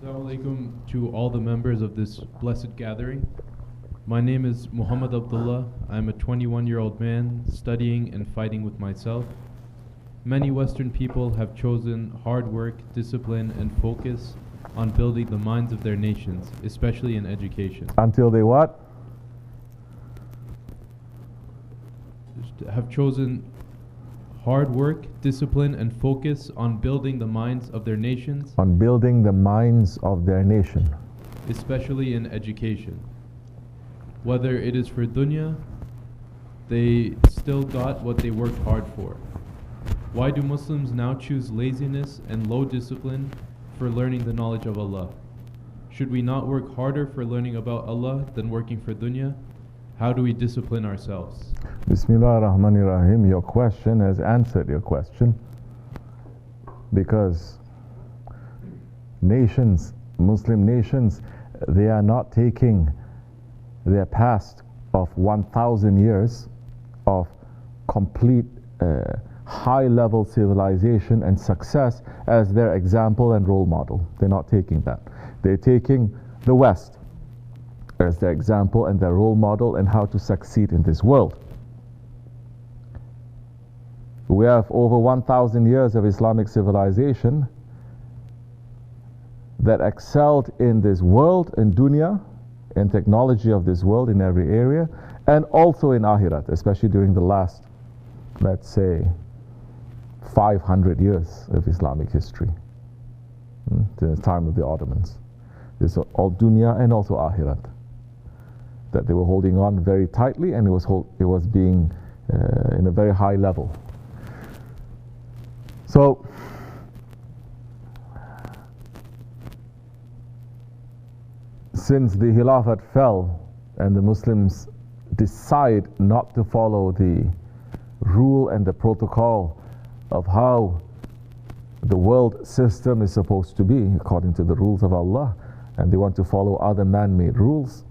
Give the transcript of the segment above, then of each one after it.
Assalamu alaikum to all the members of this blessed gathering. My name is Muhammad Abdullah. I'm a 21-year-old man studying and fighting with myself. Many Western people have chosen hard work, discipline, and focus on building the minds of their nations, especially in education. Until they what? Have chosen hard work, discipline, and focus on building the minds of their nations. On building the minds of their nation. Especially in education. Whether it is for dunya, they still got what they worked hard for. Why do Muslims now choose laziness and low discipline for learning the knowledge of Allah? Should we not work harder for learning about Allah than working for dunya? How do we discipline ourselves? Bismillah ar-Rahman ar-Rahim. Your question has answered your question, because nations, Muslim nations, they are not taking their past of 1,000 years of complete high-level civilization and success as their example and role model. They're not taking that. They're taking the West as their example and their role model and how to succeed in this world. We have over 1,000 years of Islamic civilization that excelled in this world, in dunya, in technology of this world in every area, and also in akhirat, especially during the last, let's say, 500 years of Islamic history, to the time of the Ottomans. This is all dunya and also akhirat, that they were holding on very tightly, and it was being in a very high level. So since the Khilafat fell and the Muslims decide not to follow the rule and the protocol of how the world system is supposed to be according to the rules of Allah, and they want to follow other man-made rules,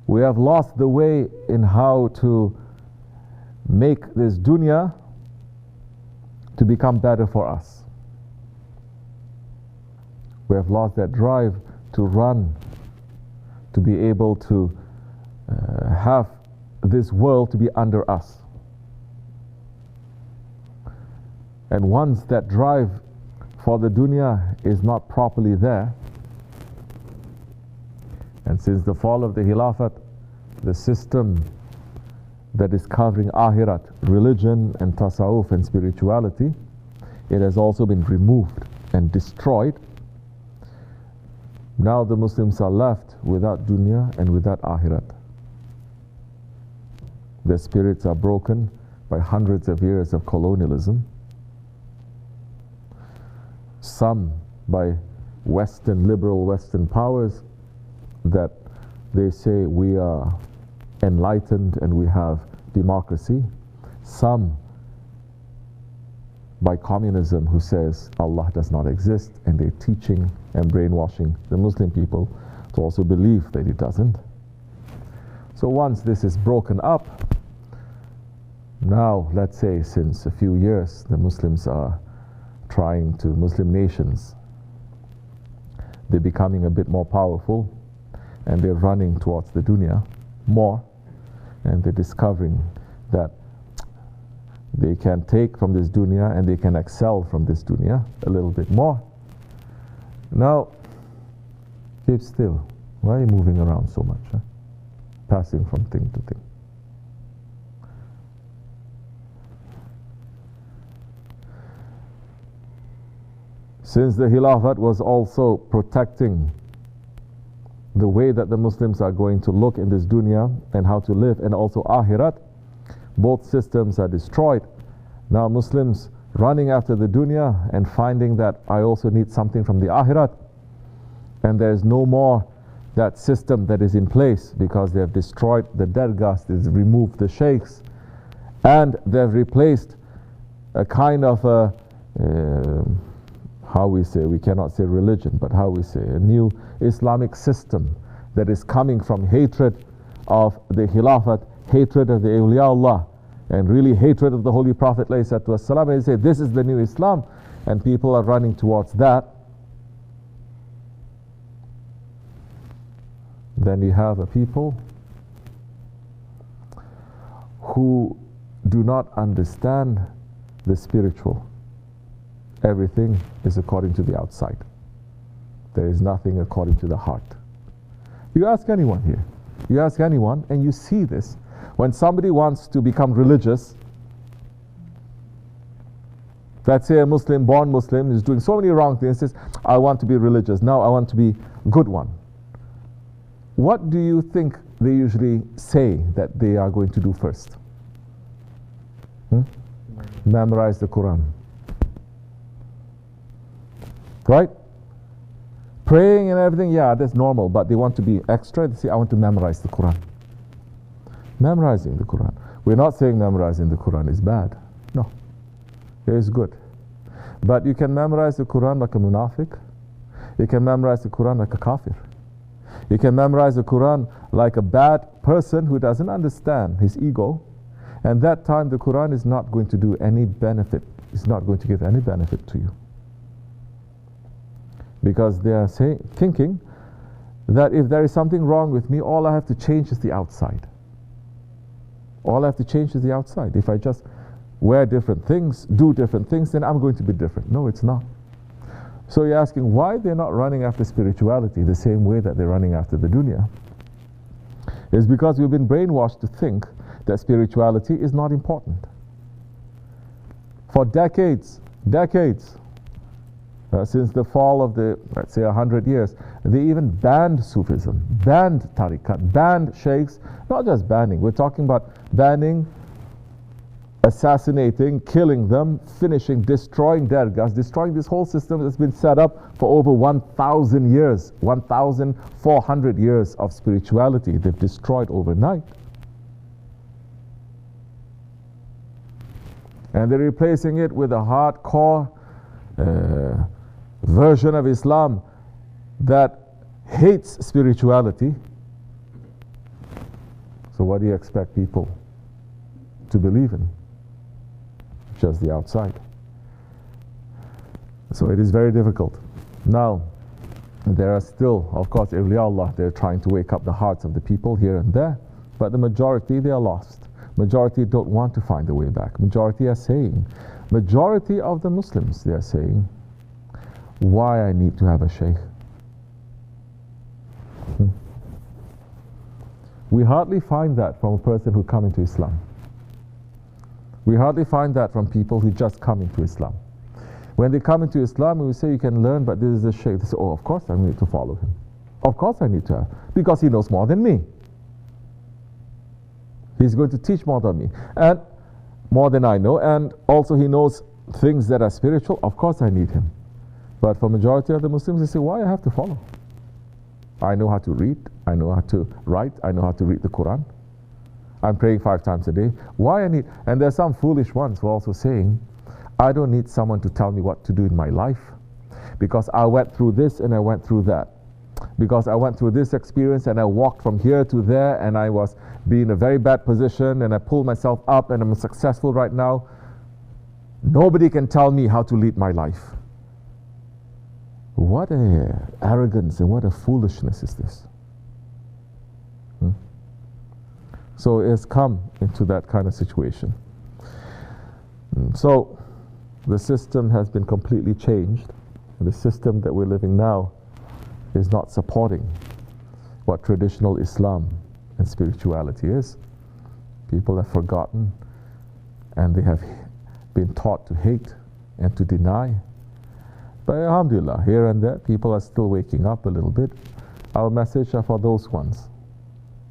we have lost the way in how to make this dunya to become better for us. We have lost that drive to run, to be able to have this world to be under us. And once that drive for the dunya is not properly there, and since the fall of the Khilafat, the system that is covering akhirat, religion and tasawwuf and spirituality, it has also been removed and destroyed. Now the Muslims are left without dunya and without akhirat. Their spirits are broken by hundreds of years of colonialism, some by liberal Western powers that they say we are enlightened and we have democracy, some by communism who says Allah does not exist, and they're teaching and brainwashing the Muslim people to also believe that it doesn't. So once this is broken up, now let's say since a few years the Muslims are trying to, Muslim nations, they're becoming a bit more powerful and they're running towards the dunya more, and they're discovering that they can take from this dunya and they can excel from this dunya a little bit more. Now, keep still. Why are you moving around so much? Huh? Passing from thing to thing. Since the Khilafat was also protecting the way that the Muslims are going to look in this dunya and how to live, and also akhirat, both systems are destroyed. Now Muslims running after the dunya and finding that I also need something from the akhirat, and there's no more that system that is in place because they have destroyed the dergahs, they've removed the shaykhs, and they've replaced a kind of a how we say, we cannot say religion, but how we say, a new Islamic system that is coming from hatred of the Khilafat, hatred of the awliya Allah, and really hatred of the Holy Prophet ﷺ. And they say this is the new Islam, and people are running towards that. then you have a people who do not understand the spiritual. Everything is according to the outside. There is nothing according to the heart. You ask anyone here, you ask anyone, and you see this. When somebody wants to become religious, let's say a Muslim, born Muslim, is doing so many wrong things, says, I want to be religious, now I want to be a good one. What do you think they usually say that they are going to do first? Memorize the Quran. Right? Praying and everything, yeah, that's normal, but they want to be extra. They say, I want to memorize the Quran. Memorizing the Quran. We're not saying memorizing the Quran is bad. No. It is good. But you can memorize the Quran like a munafiq. You can memorize the Quran like a kafir. You can memorize the Quran like a bad person who doesn't understand his ego. And that time the Quran is not going to do any benefit. It's not going to give any benefit to you. Because they are thinking that if there is something wrong with me, all I have to change is the outside. All I have to change is the outside. If I just wear different things, do different things, then I'm going to be different. No, it's not. So you're asking why they're not running after spirituality the same way that they're running after the dunya. It's because we've been brainwashed to think that spirituality is not important. For decades, since the fall of the, let's say, 100 years, they even banned Sufism, banned tariqat, banned shaykhs. Not just banning, we're talking about banning, assassinating, killing them, finishing, destroying dergahs, destroying this whole system that's been set up for over 1,000 years, 1,400 years of spirituality. They've destroyed overnight. And they're replacing it with a hardcore version of Islam that hates spirituality. So what do you expect people to believe in? Just the outside. So it is very difficult. Now, there are still, of course, awliya Allah, they're trying to wake up the hearts of the people here and there, but the majority, they are lost. Majority don't want to find a way back. Majority are saying, majority of the Muslims, they are saying, why I need to have a shaykh? We hardly find that from a person who come into Islam. We hardly find that from people who just come into Islam. When they come into Islam, we say you can learn, but this is a shaykh. They say, oh, of course I need to follow him. Of course I need to have, because he knows more than me. He's going to teach more than me, and more than I know, and also he knows things that are spiritual. Of course I need him. But for majority of the Muslims, they say, why I have to follow? I know how to read, I know how to write, I know how to read the Quran. I'm praying 5 times a day. Why I need? And there are some foolish ones who are also saying, I don't need someone to tell me what to do in my life, because I went through this and I went through that. Because I went through this experience and I walked from here to there and I was in a very bad position and I pulled myself up and I'm successful right now. Nobody can tell me how to lead my life. What a arrogance and what a foolishness is this? So it's come into that kind of situation. So the system has been completely changed. The system that we're living now is not supporting what traditional Islam and spirituality is. People have forgotten and they have been taught to hate and to deny. But alhamdulillah, here and there, people are still waking up a little bit. Our message are for those ones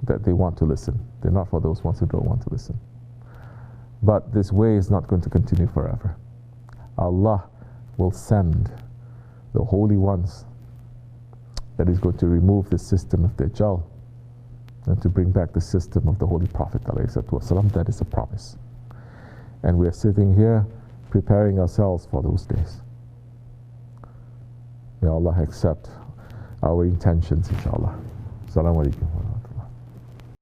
that they want to listen. They're not for those ones who don't want to listen. But this way is not going to continue forever. Allah will send the holy ones that is going to remove the system of Dajjal and to bring back the system of the Holy Prophet ﷺ. That is a promise. And we are sitting here preparing ourselves for those days. May Allah accept our intentions, inshallah. Assalamu alaikum.